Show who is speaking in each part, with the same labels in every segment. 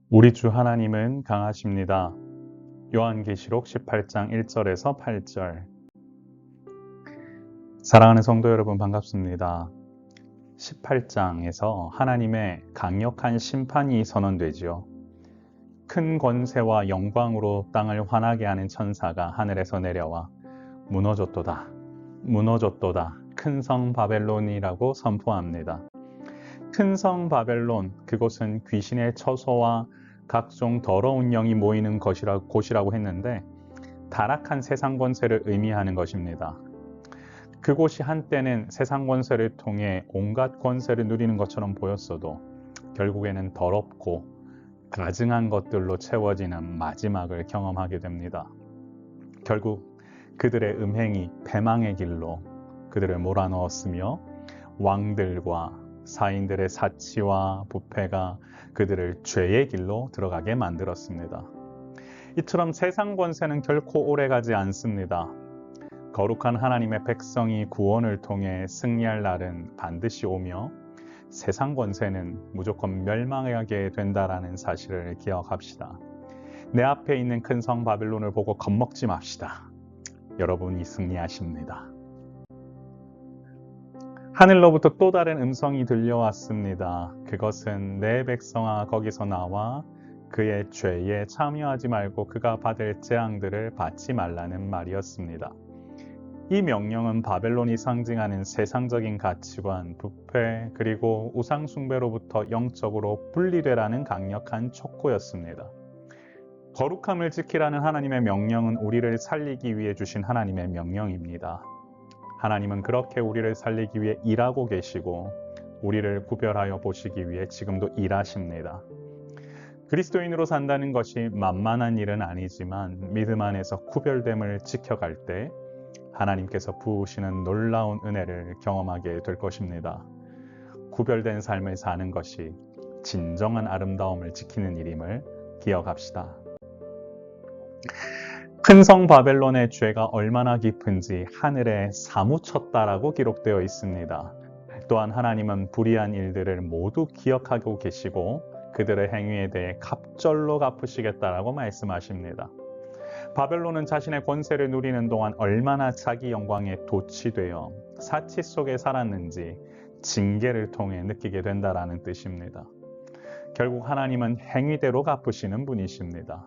Speaker 1: 우리 주 하나님은 강하십니다. 요한계시록 18장 1절에서 8절. 사랑하는 성도 여러분, 반갑습니다. 18장에서 하나님의 강력한 심판이 선언되지요. 큰 권세와 영광으로 땅을 환하게 하는 천사가 하늘에서 내려와 무너졌도다, 무너졌도다, 큰 성 바벨론이라고 선포합니다. 큰 성 바벨론, 그곳은 귀신의 처소와 각종 더러운 영이 모이는 곳이라고 했는데 타락한 세상 권세를 의미하는 것입니다. 그곳이 한때는 세상 권세를 통해 온갖 권세를 누리는 것처럼 보였어도 결국에는 더럽고 가증한 것들로 채워지는 마지막을 경험하게 됩니다. 결국 그들의 음행이 패망의 길로 그들을 몰아넣었으며 왕들과 사인들의 사치와 부패가 그들을 죄의 길로 들어가게 만들었습니다. 이처럼 세상 권세는 결코 오래가지 않습니다. 거룩한 하나님의 백성이 구원을 통해 승리할 날은 반드시 오며 세상 권세는 무조건 멸망하게 된다라는 사실을 기억합시다. 내 앞에 있는 큰 성 바벨론을 보고 겁먹지 맙시다. 여러분이 승리하십니다. 하늘로부터 또 다른 음성이 들려왔습니다. 그것은 내 백성아 거기서 나와 그의 죄에 참여하지 말고 그가 받을 재앙들을 받지 말라는 말이었습니다. 이 명령은 바벨론이 상징하는 세상적인 가치관, 부패, 그리고 우상 숭배로부터 영적으로 분리되라는 강력한 촉구였습니다. 거룩함을 지키라는 하나님의 명령은 우리를 살리기 위해 주신 하나님의 명령입니다. 하나님은 그렇게 우리를 살리기 위해 일하고 계시고 우리를 구별하여 보시기 위해 지금도 일하십니다. 그리스도인으로 산다는 것이 만만한 일은 아니지만 믿음 안에서 구별됨을 지켜갈 때 하나님께서 부으시는 놀라운 은혜를 경험하게 될 것입니다. 구별된 삶을 사는 것이 진정한 아름다움을 지키는 일임을 기억합시다. 큰 성 바벨론의 죄가 얼마나 깊은지 하늘에 사무쳤다라고 기록되어 있습니다. 또한 하나님은 불의한 일들을 모두 기억하고 계시고 그들의 행위에 대해 갑절로 갚으시겠다라고 말씀하십니다. 바벨론은 자신의 권세를 누리는 동안 얼마나 자기 영광에 도취되어 사치 속에 살았는지 징계를 통해 느끼게 된다라는 뜻입니다. 결국 하나님은 행위대로 갚으시는 분이십니다.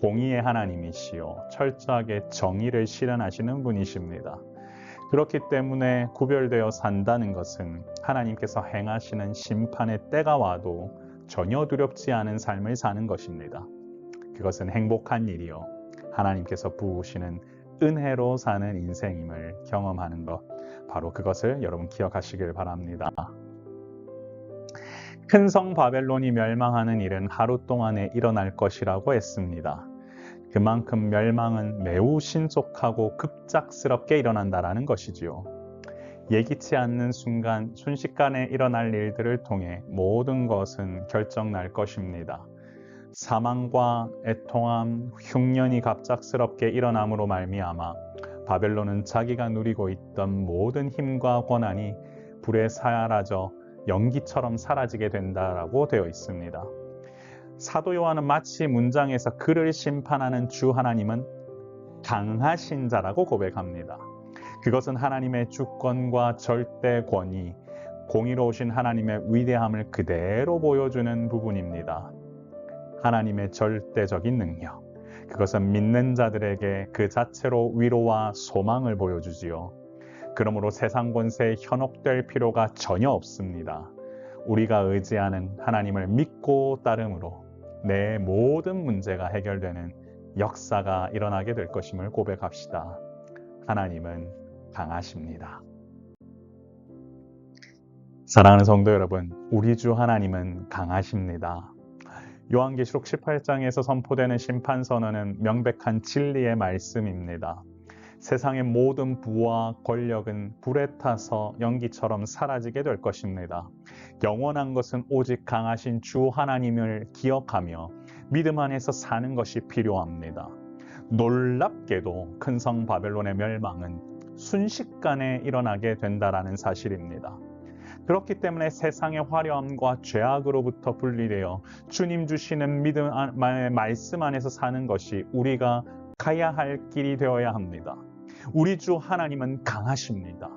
Speaker 1: 공의의 하나님이시요 철저하게 정의를 실현하시는 분이십니다. 그렇기 때문에 구별되어 산다는 것은 하나님께서 행하시는 심판의 때가 와도 전혀 두렵지 않은 삶을 사는 것입니다. 그것은 행복한 일이요 하나님께서 부으시는 은혜로 사는 인생임을 경험하는 것, 바로 그것을 여러분 기억하시길 바랍니다. 큰 성 바벨론이 멸망하는 일은 하루 동안에 일어날 것이라고 했습니다. 그만큼 멸망은 매우 신속하고 급작스럽게 일어난다라는 것이지요. 예기치 않는 순간, 순식간에 일어날 일들을 통해 모든 것은 결정날 것입니다. 사망과 애통함, 흉년이 갑작스럽게 일어남으로 말미암아 바벨론은 자기가 누리고 있던 모든 힘과 권한이 불에 사라져 연기처럼 사라지게 된다라고 되어 있습니다. 사도 요한은 마치 문장에서 그를 심판하는 주 하나님은 강하신 자라고 고백합니다. 그것은 하나님의 주권과 절대 권위, 공의로우신 하나님의 위대함을 그대로 보여주는 부분입니다. 하나님의 절대적인 능력, 그것은 믿는 자들에게 그 자체로 위로와 소망을 보여주지요. 그러므로 세상 권세에 현혹될 필요가 전혀 없습니다. 우리가 의지하는 하나님을 믿고 따름으로 내 모든 문제가 해결되는 역사가 일어나게 될 것임을 고백합시다. 하나님은 강하십니다. 사랑하는 성도 여러분, 우리 주 하나님은 강하십니다. 요한계시록 18장에서 선포되는 심판선언은 명백한 진리의 말씀입니다. 세상의 모든 부와 권력은 불에 타서 연기처럼 사라지게 될 것입니다. 영원한 것은 오직 강하신 주 하나님을 기억하며 믿음 안에서 사는 것이 필요합니다. 놀랍게도 큰 성 바벨론의 멸망은 순식간에 일어나게 된다라는 사실입니다. 그렇기 때문에 세상의 화려함과 죄악으로부터 분리되어 주님 주시는 믿음의 말씀 안에서 사는 것이 우리가 가야 할 길이 되어야 합니다. 우리 주 하나님은 강하십니다.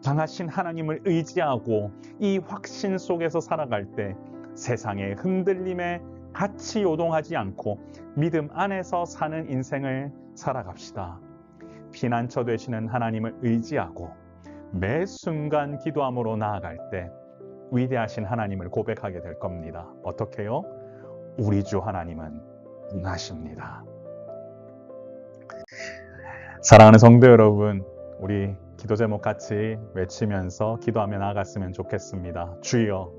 Speaker 1: 강하신 하나님을 의지하고 이 확신 속에서 살아갈 때 세상의 흔들림에 같이 요동하지 않고 믿음 안에서 사는 인생을 살아갑시다. 피난처 되시는 하나님을 의지하고 매 순간 기도함으로 나아갈 때 위대하신 하나님을 고백하게 될 겁니다. 어떻게요? 우리 주 하나님은 강하십니다. 사랑하는 성도 여러분, 우리 기도 제목 같이 외치면서 기도하며 나아갔으면 좋겠습니다. 주여,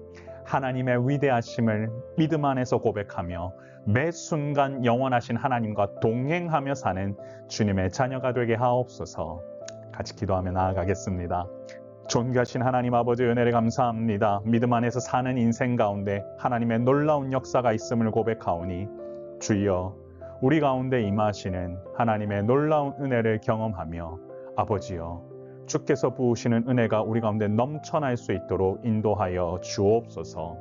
Speaker 1: 하나님의 위대하심을 믿음 안에서 고백하며 매 순간 영원하신 하나님과 동행하며 사는 주님의 자녀가 되게 하옵소서. 같이 기도하며 나아가겠습니다. 존귀하신 하나님 아버지 은혜를 감사합니다. 믿음 안에서 사는 인생 가운데 하나님의 놀라운 역사가 있음을 고백하오니 주여, 우리 가운데 임하시는 하나님의 놀라운 은혜를 경험하며 아버지여, 주께서 부으시는 은혜가 우리 가운데 넘쳐날 수 있도록 인도하여 주옵소서.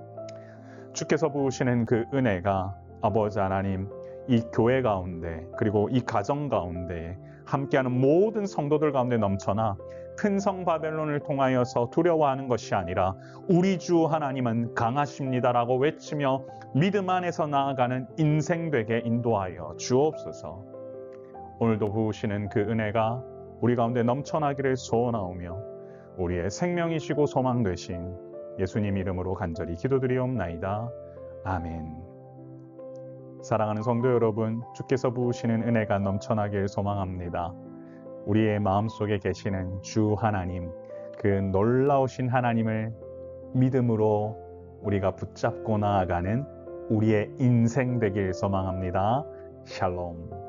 Speaker 1: 주께서 부으시는 그 은혜가 아버지 하나님, 이 교회 가운데 그리고 이 가정 가운데 함께하는 모든 성도들 가운데 넘쳐나 큰 성 바벨론을 통하여서 두려워하는 것이 아니라 우리 주 하나님은 강하십니다라고 외치며 믿음 안에서 나아가는 인생 되게 인도하여 주옵소서. 오늘도 부으시는 그 은혜가 우리 가운데 넘쳐나기를 소원하오며 우리의 생명이시고 소망 되신 예수님 이름으로 간절히 기도드리옵나이다. 아멘. 사랑하는 성도 여러분, 주께서 부으시는 은혜가 넘쳐나길 소망합니다. 우리의 마음속에 계시는 주 하나님, 그 놀라우신 하나님을 믿음으로 우리가 붙잡고 나아가는 우리의 인생 되길 소망합니다. 샬롬.